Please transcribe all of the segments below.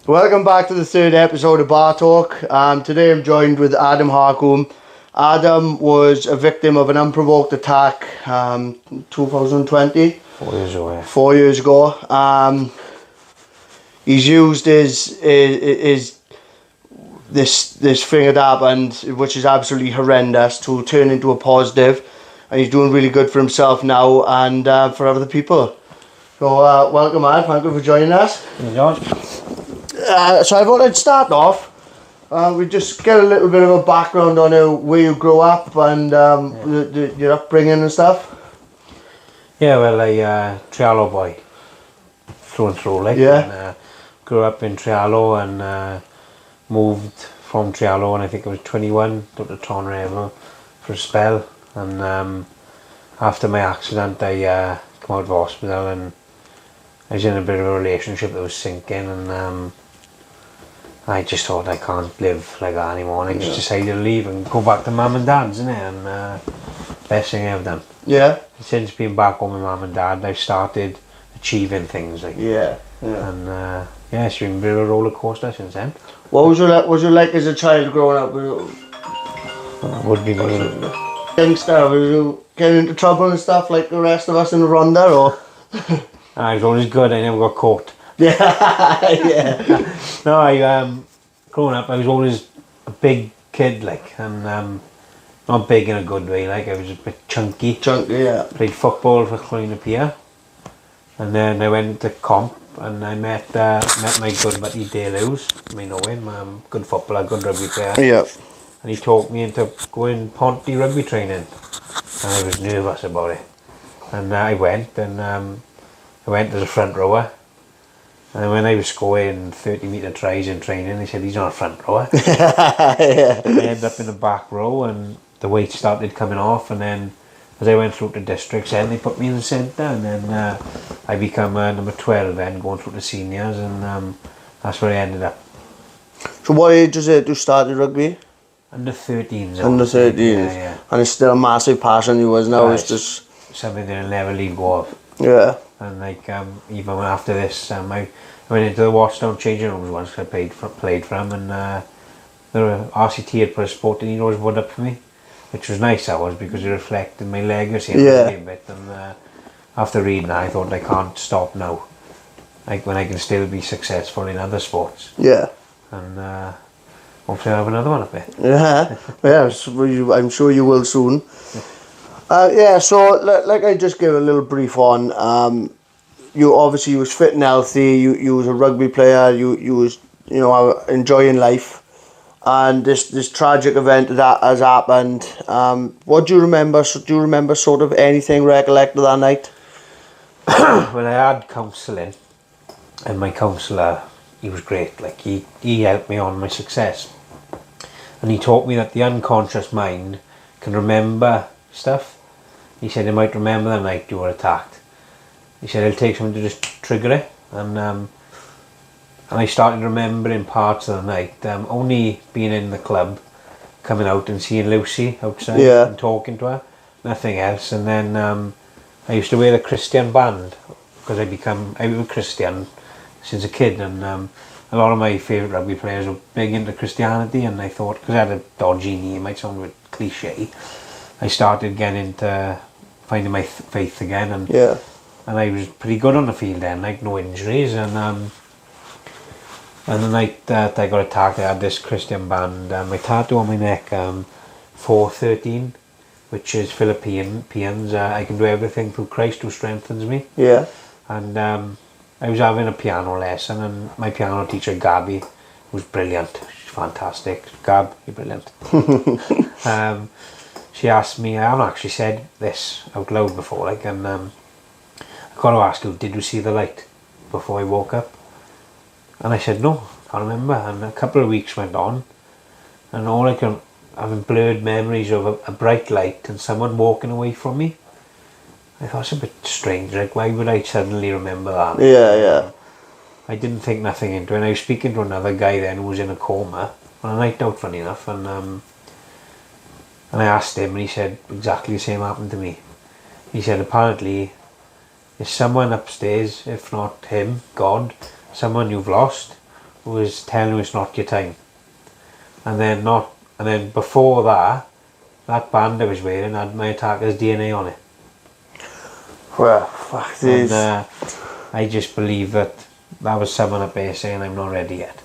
Welcome back to the third episode of Bar Talk. Today I'm joined with Adam Harcombe. Adam was a victim of an unprovoked attack 2020. 4 years ago, yeah. 4 years ago. He's used his this thing that happened, which is absolutely horrendous, to turn into a positive, and he's doing really good for himself now and for other people. So welcome, man. Thank you for joining us. Hey, George. So I thought I'd start off. We just get a little bit of a background on where you grew up and your upbringing and stuff. Yeah, well, I Trialo boy, through and through, like. Yeah. And, grew up in Trialo and moved from Trialo, and I think I was 21, up to Tonrevel for a spell. And after my accident, I came out of hospital and I was in a bit of a relationship that was sinking, and I just thought I can't live like that anymore, and I just decided to leave and go back to mum and dad's, innit? And best thing I've done. Yeah. Since being back home with mum and dad, I've started achieving things, like. Yeah. And yeah, it's been a bit of a roller coaster since then. What was you like as a child growing up? Would be me. Gangster, were you getting into trouble and stuff like the rest of us in the Ronda, or? I was always good, I never got caught. Yeah, yeah. No, I growing up, I was always a big kid, like, and not big in a good way, like, I was a bit chunky. Chunky, yeah. Played football for Cloyne Pier, and then I went to comp, and I met my good buddy Dale Hughes. You may know him, good footballer, good rugby player. Yeah. And he talked me into going Ponty rugby training, and I was nervous about it. And I went, and I went as a front rower. And when I was scoring 30-metre tries in training, they said, he's not a front rower. Yeah. I ended up in the back row, and the weight started coming off, and then as I went through to districts, then they put me in the centre, and then I become number 12 then, going through to seniors, and that's where I ended up. So what age was it you started rugby? Under 13s. Under 13s. Yeah. And it's still a massive passion you was now. Right. It's just something that I'll never leave go of. Yeah. And like even after this, I went into the Watchdown changing rooms once. I played for him, and the RCT had put a sporting heroes wood up for me, which was nice. That was, because it reflected my legacy a bit. And after reading that, I thought I can't stop now. Like when I can still be successful in other sports. Yeah. And hopefully I'll have another one up there. Yeah. Yeah. I'm sure you will soon. Yeah, so like I just gave a little brief on, you obviously was fit and healthy, you was a rugby player, you was, enjoying life, and this tragic event that has happened. What do you remember? Do you remember sort of anything recollect of that night? Well, I had counselling, and my counsellor, he was great. Like he helped me on my success, and he taught me that the unconscious mind can remember stuff. He said he might remember the night you were attacked. He said it'll take something to just trigger it, and I started remembering parts of the night. Only being in the club, coming out and seeing Lucy outside and talking to her, nothing else. And then I used to wear the Christian band because I was a Christian since a kid, and a lot of my favourite rugby players were big into Christianity, and I thought, because I had a dodgy knee, it might sound a bit cliche, I started getting into finding my faith again, and I was pretty good on the field then, like no injuries, and the night that I got attacked, I had this Christian band, my tattoo on my neck, 413, which is Philippines, I can do everything through Christ who strengthens me. Yeah. And I was having a piano lesson, and my piano teacher Gabby was brilliant, she's fantastic. Gab, you're brilliant. She asked me, I haven't actually said this out loud before, like, and I got to ask you, did you see the light before I woke up? And I said, no, can't remember. And a couple of weeks went on, and all I can, having blurred memories of a bright light and someone walking away from me. I thought, it's a bit strange, like, why would I suddenly remember that? Yeah. I didn't think nothing into it, and I was speaking to another guy then who was in a coma on a night out, funny enough, and I asked him, and he said exactly the same happened to me. He said apparently there's someone upstairs, if not him, God, someone you've lost who is telling you it's not your time. And then before that band I was wearing had my attacker's DNA on it. Well, fuck this. And I just believe that was someone up there saying I'm not ready yet.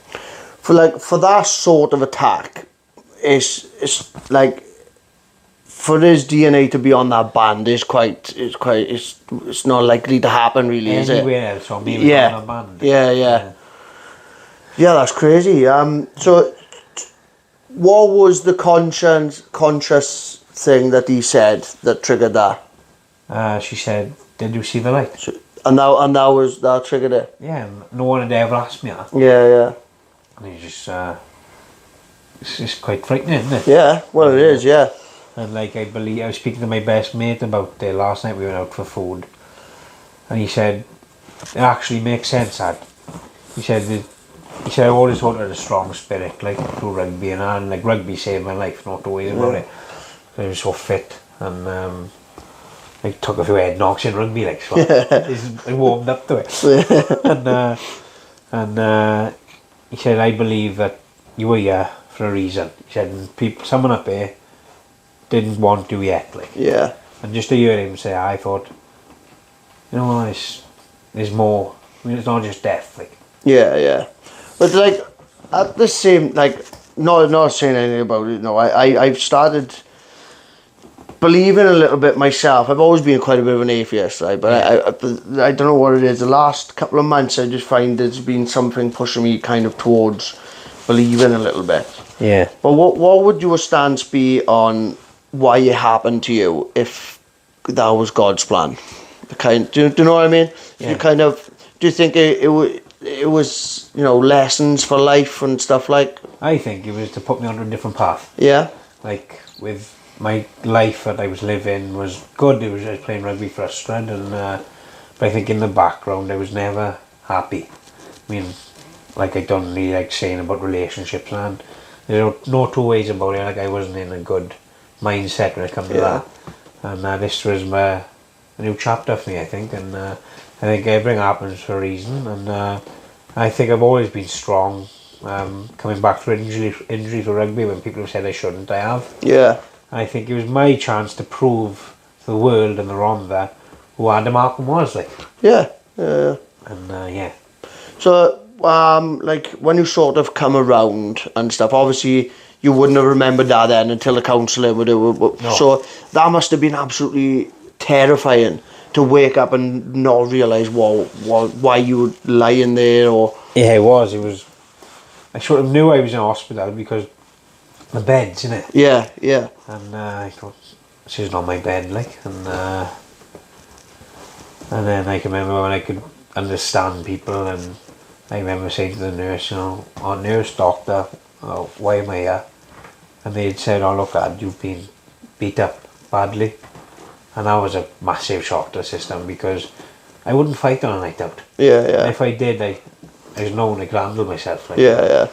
For that sort of attack, it's like, for his DNA to be on that band it's not likely to happen, really, is it? Anywhere else, or maybe on a band. Yeah, that's crazy. So what was the conscious thing that he said that triggered that? She said, "Did you see the light?" And that triggered it. Yeah, and no one had ever asked me that. Yeah. And it's just quite frightening, isn't it? Yeah, well, it is, yeah. And like, I was speaking to my best mate about last night. We went out for food, and he said it actually makes sense. He said I always thought I had a strong spirit, like through rugby, and like rugby saved my life. Not to worry about it. I was so fit, and I took a few head knocks in rugby, like, so I warmed up to it. and he said, I believe that you were here for a reason. He said, someone up there didn't want you yet, like. Yeah. And just to hear him say, I thought, you know, there's more. I mean, it's not just death, like. Yeah. But like, at the same, like, not saying anything about it. No, I've started believing a little bit myself. I've always been quite a bit of an atheist, right? But I don't know what it is. The last couple of months, I just find there's been something pushing me kind of towards believing a little bit. Yeah. But what would your stance be on why it happened to you if that was God's plan? Do you know what I mean? Yeah. Do you think it was, you know, lessons for life and stuff like? I think it was to put me on a different path. Yeah. Like, with my life that I was living was good. I was playing rugby for Ystad, and but I think in the background I was never happy. I mean, like, I don't really like saying about relationships, and there's no two ways about it. Like, I wasn't in a good mindset when it comes to that, and this was a new chapter for me, I think. And I think everything happens for a reason, and I think I've always been strong. Coming back from injury for rugby, when people have said I shouldn't, I have. Yeah. And I think it was my chance to prove to the world and the Rhondda who Adam Harcombe was, like. Yeah. And yeah. So, like, when you sort of come around and stuff, obviously you wouldn't have remembered that then until the counselling would have. No. So that must have been absolutely terrifying to wake up and not realise why you were lying there, or. Yeah, it was. I sort of knew I was in hospital because the bed's in it. Yeah. And I thought, this is not my bed, like. And then I can remember when I could understand people, and I remember saying to the nurse, you know, oh, nurse, doctor, why am I here? And they'd said, oh, look, Dad, you've been beat up badly. And that was a massive shock to the system, because I wouldn't fight on a night out. Yeah. And if I did, I was known I could handle myself. Like. Yeah.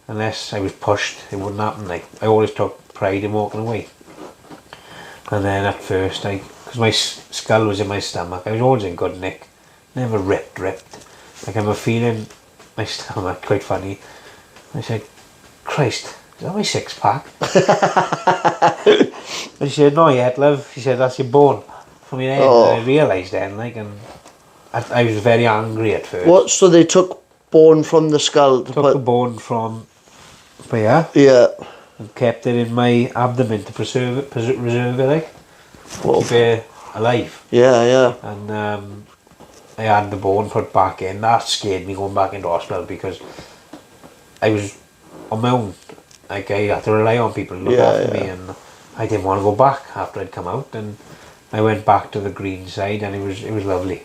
Unless I was pushed, it wouldn't happen. Like, I always took pride in walking away. And then at first, because my skull was in my stomach, I was always in good nick. Never ripped. Like, I remember feeling my stomach, quite funny. I said, Christ, is that my six pack? And she said, no yet, love. She said, that's your bone from your head. Oh. And I realised then, like, and I was very angry at first. What? So they took bone from the skull? Took the bone from here. Yeah. And kept it in my abdomen to reserve it, like. Whoa. Keep it alive. Yeah. And I had the bone put back in. That scared me going back into hospital, because I was on my own. Like, I had to rely on people to look after me, and I didn't want to go back after I'd come out. And I went back to the green side, and it was lovely.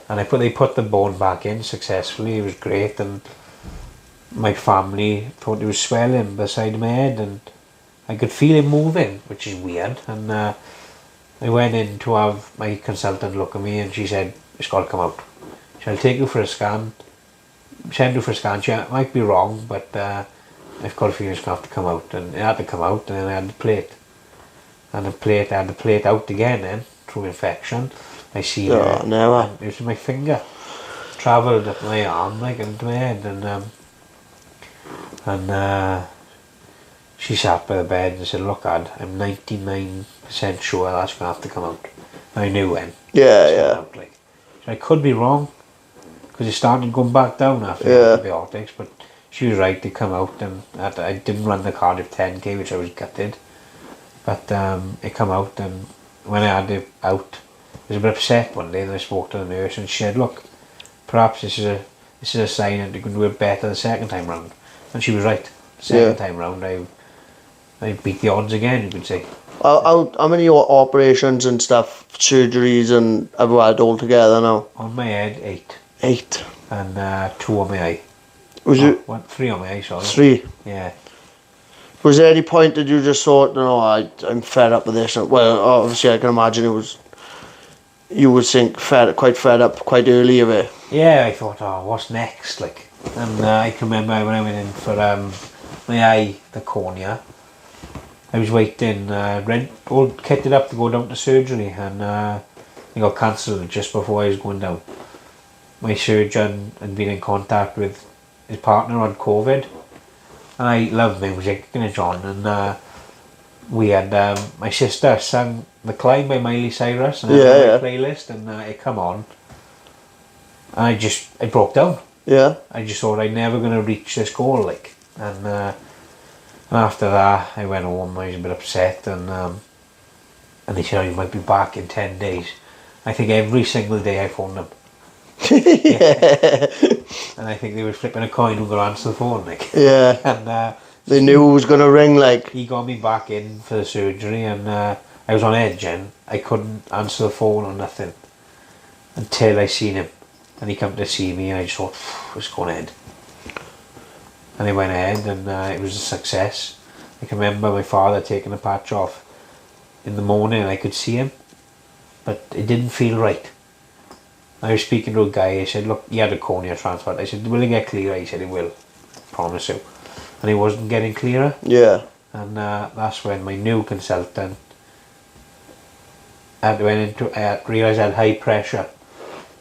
And they put the bone back in successfully. It was great, and my family thought it was swelling beside my head, and I could feel it moving, which is weird. And I went in to have my consultant look at me, and she said, it's got to come out. She'll take you for a scan. Send you for a scan. She might be wrong, but I've got a feeling it's going to have to come out. And it had to come out, and then I had the plate. And I had the plate out again then, through infection. I see never. it was in my finger. travelled up my arm, like, into my head, and she sat by the bed and said, "Look, Dad, I'm 99% sure that's going to have to come out." And I knew when. Yeah, It's yeah. coming out, like. So I could be wrong, because it started going back down after the antibiotics, but she was right to come out, and I didn't run the Cardiff 10k, which I was gutted. But it come out, and when I had it out, I was a bit upset one day, and I spoke to the nurse, and she said, "Look, perhaps this is a sign that you can do it better the second time round." And she was right. Second time round, I beat the odds again, you could say. How many operations and stuff, surgeries and have you had all together now? On my head, 8. 8. And 2 on my eye. Was it 3 on my eye, sorry. 3? Yeah. Was there any point that you just thought, no, I'm fed up with this? Well, obviously I can imagine it was, you would think quite fed up quite early of it. Yeah, I thought, what's next? Like, and I can remember when I went in for my eye, the cornea. I was waiting, all kitted up to go down to surgery, and it got cancelled just before I was going down. My surgeon had been in contact with his partner on COVID, and I love music, John, and we had my sister sang The Climb by Miley Cyrus, and I had my playlist, and it come on, and I broke down. Yeah. I just thought I'm never going to reach this goal, like, and after that I went home. I was a bit upset, and they said, "You might be back in 10 days." I think every single day I phoned them. Yeah. And I think they were flipping a coin who got answer the phone, like. Yeah. And they knew it was going to ring, like. He got me back in for the surgery, and I was on edge, and I couldn't answer the phone or nothing until I seen him, and he come to see me, and I just thought, it's going ahead. And I went ahead, and it was a success. I can remember my father taking a patch off in the morning, and I could see him, but it didn't feel right. I was speaking to a guy. I said, "Look, he had a cornea transplant." I said, "Will it get clearer?" He said, "It will, promise you." And he wasn't getting clearer. Yeah. And that's when my new consultant I realised I had high pressure,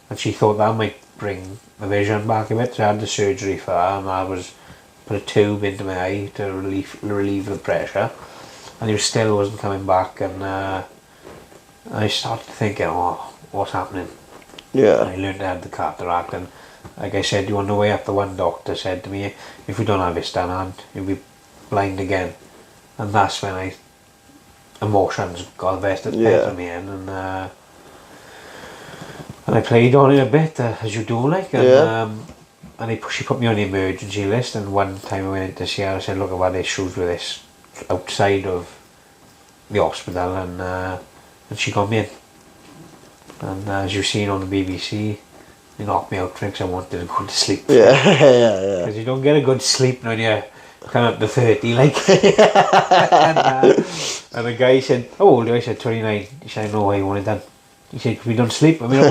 and she thought that might bring the vision back a bit. So I had the surgery for that, and I was put a tube into my eye to relieve the pressure, and he still wasn't coming back. And I started thinking, what's happening? Yeah. And I learned I had the cataract, and like I said, on the way up, the one doctor said to me, "If we don't have this done, you'll be blind again." And that's when emotions got the best of me in, and I played on it a bit, as you do, like, and she put me on the emergency list. And one time I went in to see her, I said, "Look, I've had issues with this outside of the hospital," and she got me in. And as you've seen on the BBC, they knocked me out because I wanted to go to sleep. Yeah. Because you don't get a good sleep when you come up to 30, like. And the guy said, "How old are you?" I said, 29. He said, "I know why you want it done." He said, "We don't sleep." I mean,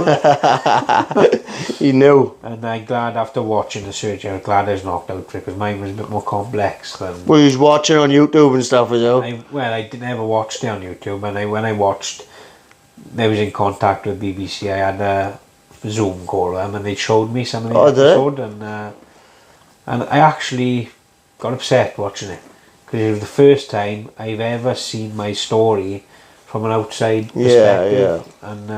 He knew. And I'm glad, after watching the surgery, I'm glad I was knocked out for it, because mine was a bit more complex than... Well, you was watching on YouTube and stuff, as well. I never watched it on YouTube, and when I watched, I was in contact with BBC. I had a Zoom call with them, and they showed me some of the episode, and I actually got upset watching it, because it was the first time I've ever seen my story from an outside perspective. And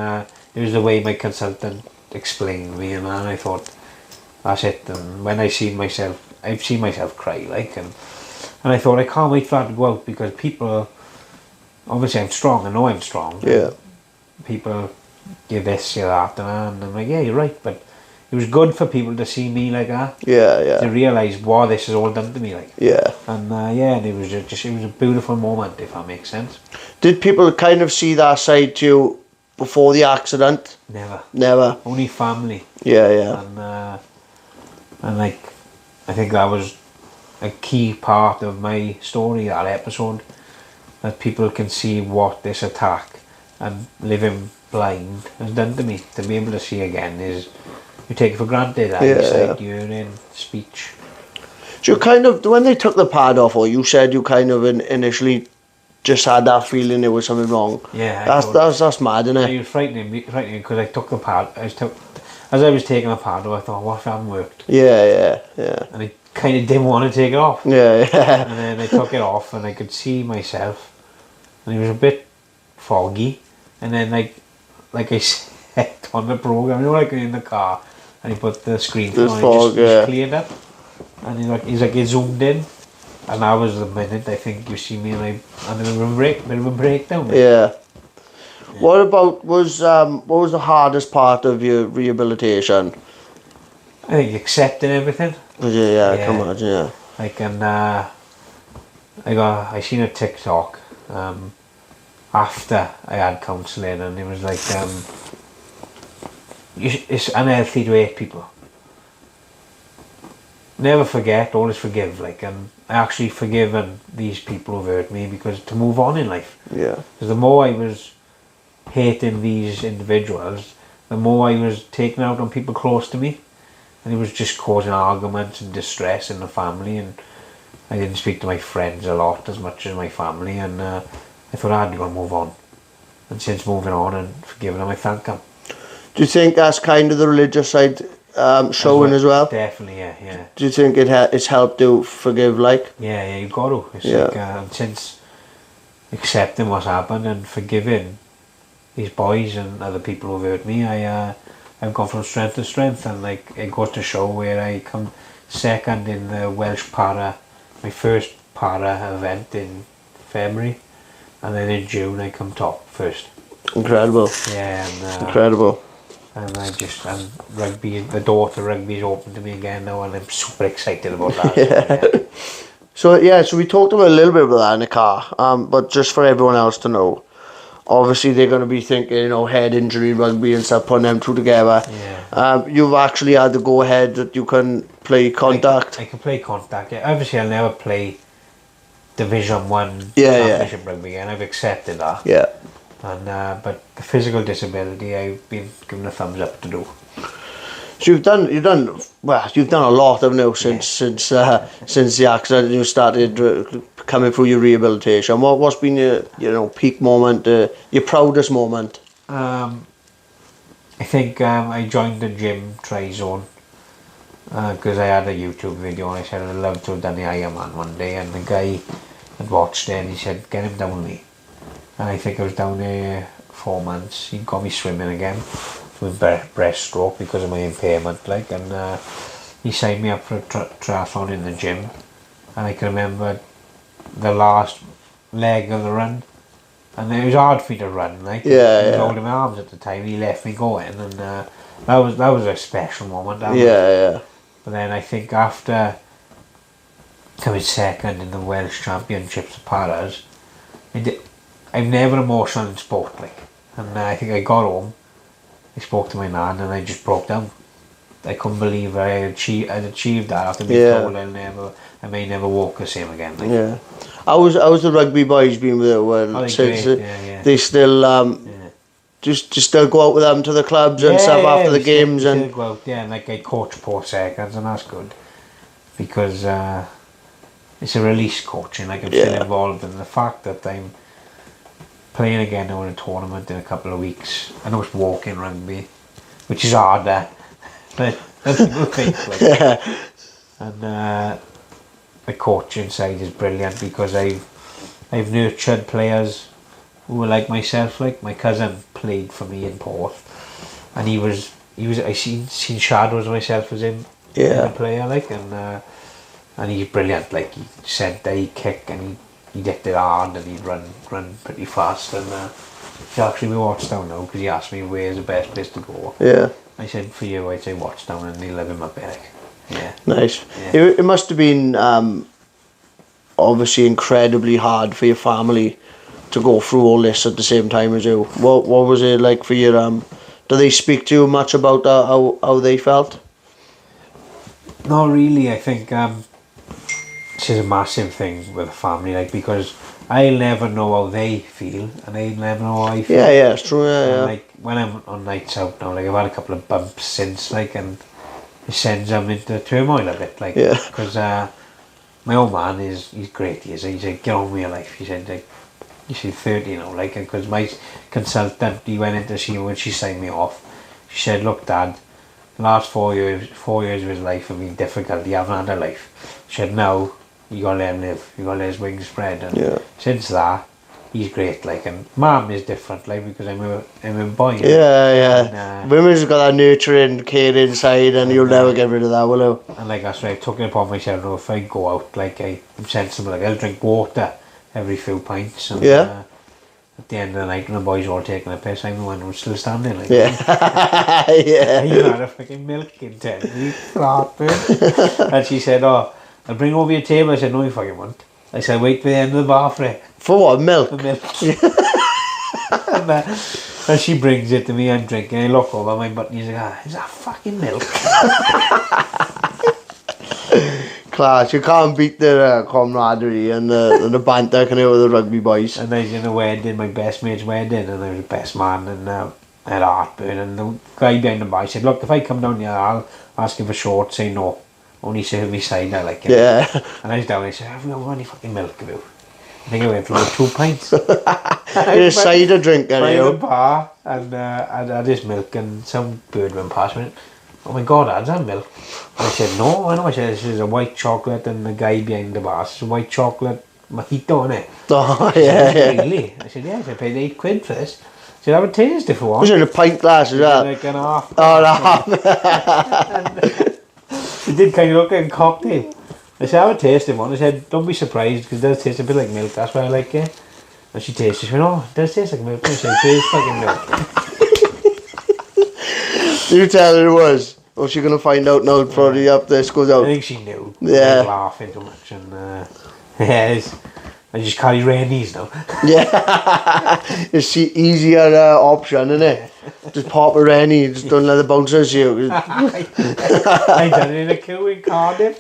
it was the way my consultant explained me, and I thought, that's it. And when I've seen myself cry, like, and I thought, I can't wait for that to go out, because people, obviously I'm strong, I know I'm strong. Yeah. People give this, give that, and I'm like, yeah, you're right, but it was good for people to see me like that. Yeah. To realise what this has all done to me, like. Yeah. And and it was it was a beautiful moment, if that makes sense. Did people kind of see that side to you before the accident? Never. Only family. Yeah. And like, I think that was a key part of my story, that episode, that people can see what this attack and living blind has done to me. To be able to see again is, you take it for granted, eyesight, hearing, speech. So you kind of, when they took the pad off, or you said you kind of initially just had that feeling there was something wrong. Yeah. That's mad, isn't it? It was frightening because I took the pad. as I was taking the pad off, I thought, what if it hadn't worked? Yeah. And I kind of didn't want to take it off. Yeah. And then I took it off and I could see myself, and it was a bit foggy. And then like I said on the program, you know, like in the car, and he put the screen The on, fog, he just cleared up, and he's like it zoomed in, and that was the minute I think you see me and a bit of a breakdown. Yeah. What about what was the hardest part of your rehabilitation? I think accepting everything. Yeah, I can imagine. Yeah. Like, and I seen a TikTok after I had counselling, and it was like it's unhealthy to hate people. Never forget, always forgive. Like, and I actually forgiven these people who've hurt me, because to move on in life. Yeah. Because the more I was hating these individuals, the more I was taking out on people close to me, and it was just causing arguments and distress in the family. And I didn't speak to my friends a lot as much as my family, and I thought I had to go and move on. And since moving on and forgiving them, I thank them. Do you think that's kind of the religious side showing as well? Definitely, yeah. Do you think it's helped you forgive, like? Yeah, you've got to. It's Yeah. like, and since accepting what's happened and forgiving these boys and other people who've hurt me, I've gone from strength to strength, and like it goes to show where I come second in the Welsh para, my first para event in February, and then in June I come top first. Incredible. Yeah, and Incredible. and and rugby, the door to rugby is open to me again now, and I'm super excited about that. So we talked about a little bit about that in the car, but just for everyone else to know, obviously they're going to be thinking, you know, head injury, rugby and stuff, putting them two together. Yeah. You've actually had the go ahead that you can play contact. I can play contact. Yeah. Obviously, I'll never play Division 1 Championship rugby again. I've accepted that. Yeah. And but the physical disability, I've been given a thumbs up to do. So you've done a lot, haven't you, since the accident. You started coming through your rehabilitation. What's been your peak moment, your proudest moment? I think I joined the gym Tri-Zone because I had a YouTube video and I said I'd love to have done the Ironman one day, and the guy had watched it and he said get him down with me, and I think I was down there 4 months. He got me swimming again with breaststroke because of my impairment, like, and he signed me up for a triathlon in the gym, and I can remember the last leg of the run, and it was hard for me to run, like, I was holding my arms at the time. He left me going, and that was a special moment. But then I think after coming second in the Welsh Championships of Paras, I'm never emotional in sport, like, and I think I got home, I spoke to my nan, and I just broke down. I couldn't believe I had achieved that after being told I may never walk the same again. Like. Yeah. How's the rugby boys been with it? Since they still just still go out with them to the clubs and stuff after the games and go out, and like I coach 4 seconds, and that's good because it's a release coaching. Like I'm still involved in the fact that I'm playing again now in a tournament in a couple of weeks. I know it's walking rugby, which is harder than people think. Like. And the coaching side is brilliant because I've nurtured players who were like myself. Like my cousin played for me in Porth, and he was I seen shadows of myself as him in a player, like, and he's brilliant. Like he centre, he kick, and he hit it hard, and he'd run pretty fast, and he's actually we Watchdown now because he asked me where's the best place to go. Yeah. I said for you I'd say Watchdown, and he'll live in my bag. Yeah. Nice. Yeah. It must have been obviously incredibly hard for your family to go through all this at the same time as you. What was it like for your do they speak to you much about how they felt? Not really. I think this is a massive thing with a family, like, because I'll never know how they feel and they'll never know how I feel. Yeah, it's true. Yeah. Like when I'm on nights out now, like I've had a couple of bumps since, like, and it sends them into turmoil a bit, like, because my old man he's great. He's like, get on with your life. He said, like, she's 30 now, like, because my consultant, he went in to see her when she signed me off. She said, look, Dad, the last 4 years of his life have been difficult. He hasn't had a life. She said, now, you got to let him live. You got to let his wings spread. And since that, he's great. Like, and Mum is different, like, because I'm a boy. And, women's got that nurturing, caring side, and you'll never get rid of that, will you? And like that's right, I took it upon myself. You know, if I go out, like I'm sensible. Like I'll drink water every few pints. And, at the end of the night, when the boys are all taking a piss, I'm the one who's still standing. Like, yeah. You had a fucking milk in 10. You flat, man. And she said, "Oh, I'll bring over your table." I said, "No, you fucking won't." I said, "Wait for the end of the bar for it." For what? Milk? For milk. And she brings it to me, I'm drinking, I look over my butt and he's like, is that fucking milk? Class, you can't beat the camaraderie and the banter can with the rugby boys. And I was in a wedding, my best mate's wedding, and I was the best man, and I had heartburn, and the guy behind the bar said, look, if I come down here, I'll ask you for short, say no. Only serve me cider, like it. Yeah. And I was down, I said, have you got any fucking milk about? I think I went for about 2 pints. You're a cider drinker, by you. the bar, and I had this milk, and some bird went past me. Oh my God, that's that milk. And I said, no, I know. I said, this is a white chocolate, and the guy behind the bar says, a white chocolate mojito, innit? Oh, Really? I said, yes, I paid £8 for this. I said, I would taste if you want. Was it in a pint glass as well? Like an half. Oh, no. It did kind of look like a cocktail. I said, I would taste it one. I said, don't be surprised because it does taste a bit like milk. That's why I like it. And she tasted it. She went, oh, it does taste like milk. I said, it is fucking milk. You tell her it was. Or she going to find out now probably up this goes out. I think she knew. Yeah. I was laughing too much. And I just carry Rennies now. Yeah. It's the easier option, isn't it? Just pop a Rennie, just don't let the bouncers see you. I done it in a queue in Cardiff.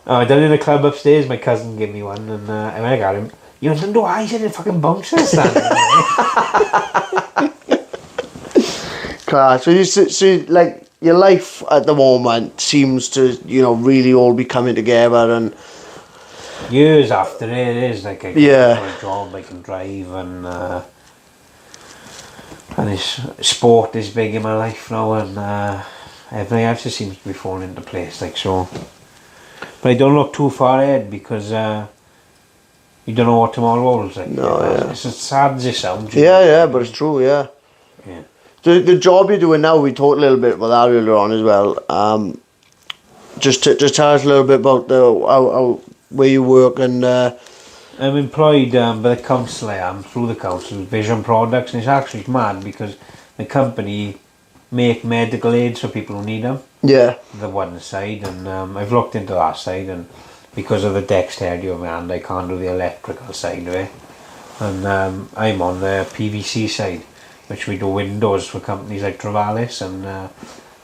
Oh, I done it in a club upstairs. My cousin gave me one, and when I got him, you don't know why he's in a fucking bouncer standing. Class. So like your life at the moment seems to, really all be coming together, and years after it is like I got a job, I can drive, and this sport is big in my life now, and everything else just seems to be falling into place, like so. But I don't look too far ahead because you don't know what tomorrow holds. Like, it's as sad as it sounds. But it's true. Yeah. The job you're doing now, we talked a little bit about that earlier on as well. Just tell us a little bit about how where you work and. I'm employed by the council. I am through the council, Vision Products, and it's actually mad because the company make medical aids for people who need them. Yeah. The one side, and I've looked into that side, and because of the dexterity of my hand, I can't do the electrical side of it. And I'm on the PVC side, which we do windows for companies like Travalis, and I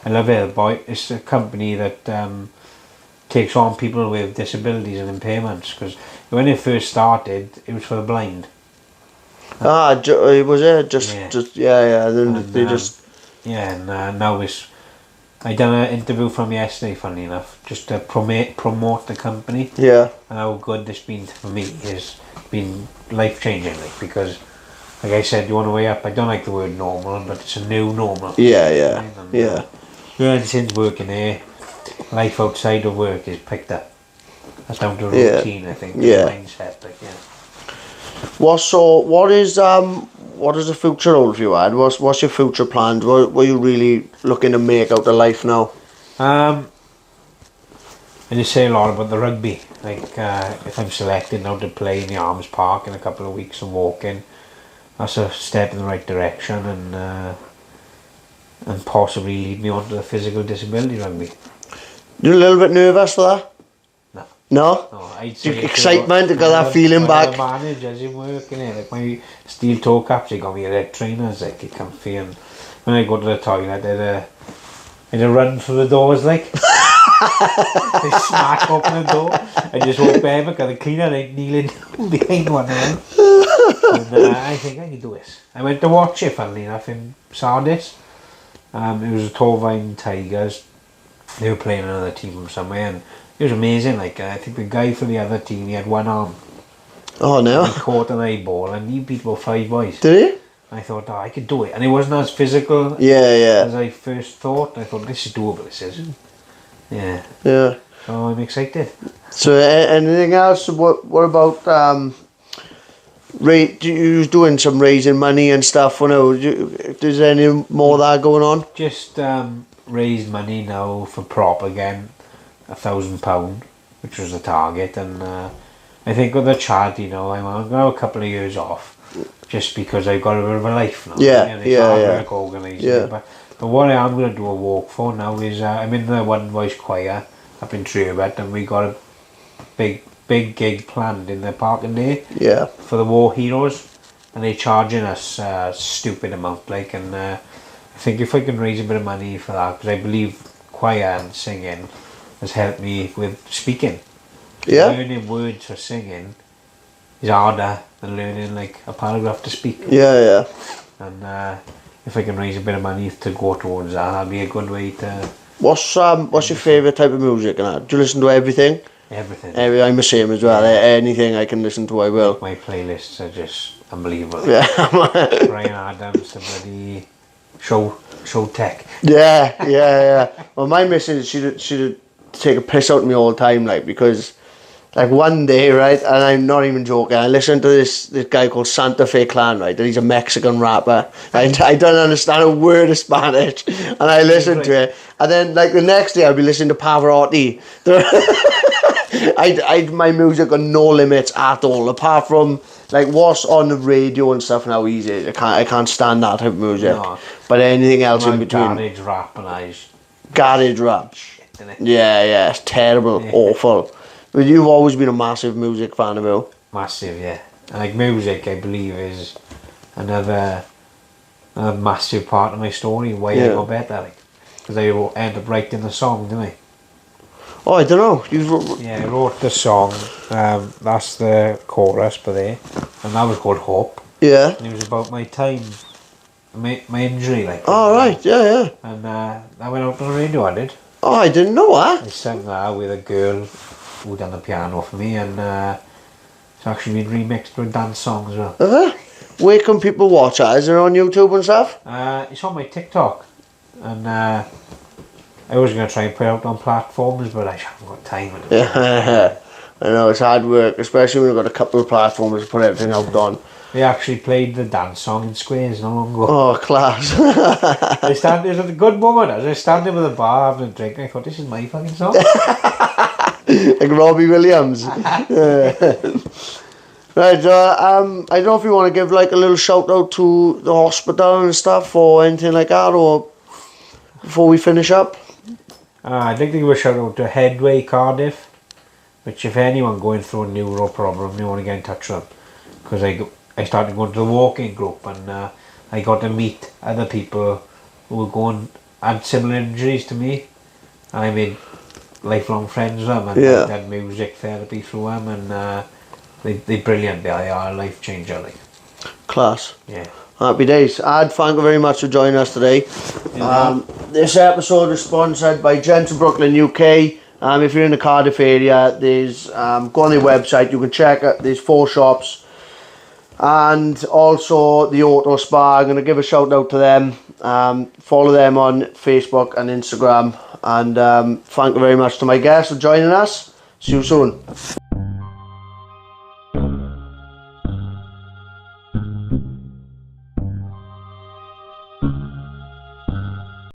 love it. It's a company that takes on people with disabilities and impairments, because when it first started, it was for the blind. Was it just then and, they just. Yeah, and now it's. I done an interview from yesterday, funnily enough, just to promote the company. Yeah. And how good this been for me has been life changing, like, because, like I said, you want to weigh up. I don't like the word normal, but it's a new normal. Yeah. And since working here, life outside of work is picked up. That's down to routine, I think. Mindset, like, What is the future hold for you, Ad? What's your future plans? What are you really looking to make out of life now? I just say a lot about the rugby. Like, if I'm selected now to play in the Arms Park in a couple of weeks and walking, that's a step in the right direction, and possibly lead me on to the physical disability rugby. You're a little bit nervous for that? No? No, I'd say excitement, got that feeling back. Managers in work, like my steel toe caps, they got me red trainers, like, get comfy, and when I go to the toilet, I had a run for the doors, like. They smack open the door. I just walk by, got the cleaner, like, kneeling down behind one of them. And I think I can do this. I went to watch it, funnily enough, in Sardis. It was the Torvine Tigers. They were playing another team from somewhere, and it was amazing. Like, I think the guy for the other team, he had one arm. Oh no! He caught an eyeball, and he beat about 5 boys. Did he? I thought, oh, I could do it. And it wasn't as physical Yeah. as I first thought. I thought, this is doable, this is. Yeah. Yeah. So I'm excited. So anything else? What about you was doing some raising money and stuff? You know, is there any more of that going on? Just raised money now for prop again, £1,000, which was the target, and I think with the charity now, I'm going to have a couple of years off, just because I've got a bit of a life now. Yeah, It's hard yeah. work organising. Yeah. But what I am going to do a walk for now is I'm in the one voice choir up in Trerbet, and we got a big gig planned in the parking day. Yeah. For the war heroes, and they're charging us a stupid amount, like, and I think if I can raise a bit of money for that, because I believe choir and singing has helped me with speaking. Yeah. Learning words for singing is harder than learning like a paragraph to speak. Yeah. And if I can raise a bit of money to go towards that, that'd be a good way to. What's your favourite type of music? And do you listen to everything? Everything. I'm the same as well. Anything I can listen to, I will. My playlists are just unbelievable. Yeah. Brian Adams, the bloody show tech. Yeah. Well, my missus, she'd take a piss out of me all the time, like, because, like, one day, right, and I'm not even joking, I listened to this guy called Santa Fe Clan, right, and he's a Mexican rapper. I don't understand a word of Spanish, and I listened to it, and then, like, the next day I'll be listening to Pavarotti. My music got no limits at all, apart from, like, what's on the radio and stuff now easy. I can't stand that type of music. No. But anything else in between. Garage rap and garage rap. Shit, innit? Yeah, it's terrible, awful. But you've always been a massive music fan of it. Massive, yeah. And like music, I believe, is another massive part of my story. Why I got better, like, because I ended up writing the song, didn't I? Oh, I don't know. I wrote the song. That's the chorus, but there, and that was called Hope. Yeah. And it was about my time, my injury, like. Oh right, yeah. And I went out on the radio. I did. Oh, I didn't know that. I sang that with a girl who done the piano for me, and it's actually been remixed with dance songs as well. Where can people watch it? Is it on YouTube and stuff? It's on my TikTok, and I was going to try and put it out on platforms, but I haven't got time. Yeah, I know, it's hard work, especially when you've got a couple of platforms to put everything out on. They actually played the dance song in Squares not long ago. Oh, class. It was a good moment. I was standing with a bar having a drink, and I thought, this is my fucking song. Like Robbie Williams. Right, I don't know if you want to give like a little shout out to the hospital and stuff or anything like that, or before we finish up. I'd like to give a shout out to Headway Cardiff, which if anyone going through a neuro problem, you want to get in touch with them, because I started going to the walking group, and I got to meet other people who were had similar injuries to me, and I made lifelong friends with them, and I did music therapy through them, and they're brilliant. They are a life changer, like. Class. Yeah. Happy days. Ad, thank you very much for joining us today. This episode is sponsored by Gentle Brooklyn UK. If you're in the Cardiff area, there's go on their website, you can check it. There's 4 shops, and also the Auto Spa. I'm going to give a shout out to them. Follow them on Facebook and Instagram, and thank you very much to my guests for joining us. See you soon.